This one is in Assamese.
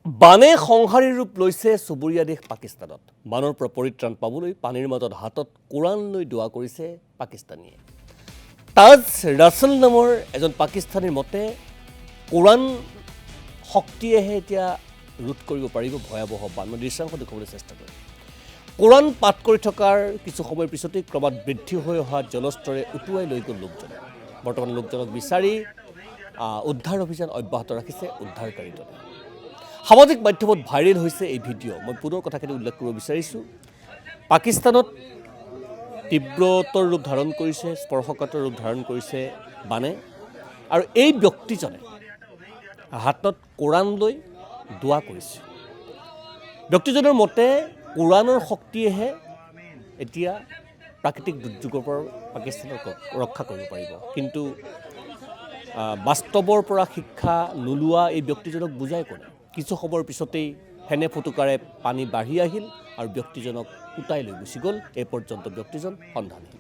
বানে সংহাৰী ৰূপ লৈছে চুবুৰীয়া দেশ পাকিস্তানত। বানৰ পৰা পৰিত্ৰাণ পাবলৈ পানীৰ মাজত হাতত কোৰাণ লৈ দোৱা কৰিছে পাকিস্তানীয়ে। তাজ ৰাছেল নামৰ এজন পাকিস্তানীৰ মতে কোৰাণ শক্তিয়েহে এতিয়া ৰোধ কৰিব পাৰিব ভয়াৱহ বানৰ দৃশ্যাংশ দেখুৱাবলৈ চেষ্টা কৰে। কোৰাণ পাঠ কৰি থকাৰ কিছু সময়ৰ পিছতেই ক্ৰমাৎ বৃদ্ধি হৈ অহা জলস্তৰে উটুৱাই লৈ গ'ল লোকজনক। বৰ্তমান লোকজনক বিচাৰি উদ্ধাৰ অভিযান অব্যাহত ৰাখিছে উদ্ধাৰকাৰী দলে। সামাজিক মাধ্যমত ভাইৰেল হৈছে এই ভিডিঅ'। মই পুনৰ কথাখিনি উল্লেখ কৰিব বিচাৰিছোঁ। পাকিস্তানত তীব্ৰতৰ ৰূপ ধাৰণ কৰিছে, স্পৰ্শকাতৰ ৰূপ ধাৰণ কৰিছে বানে, আৰু এই ব্যক্তিজনে হাতত কোৰাণ লৈ দোৱা কৰিছে। ব্যক্তিজনৰ মতে কোৰাণৰ শক্তিয়েহে এতিয়া প্ৰাকৃতিক দুৰ্যোগৰ পৰা পাকিস্তানক ৰক্ষা কৰিব পাৰিব। কিন্তু বাস্তৱৰ পৰা শিক্ষা নোলোৱা এই ব্যক্তিজনক বুজাই কোনে। কিছু সময়ৰ পিছতেই ফেনে ফুটুকাৰে পানী বাঢ়ি আহিল আৰু ব্যক্তিজনক উটাই লৈ গুচি গ'ল। এই পৰ্যন্ত ব্যক্তিজন সন্ধানহীন।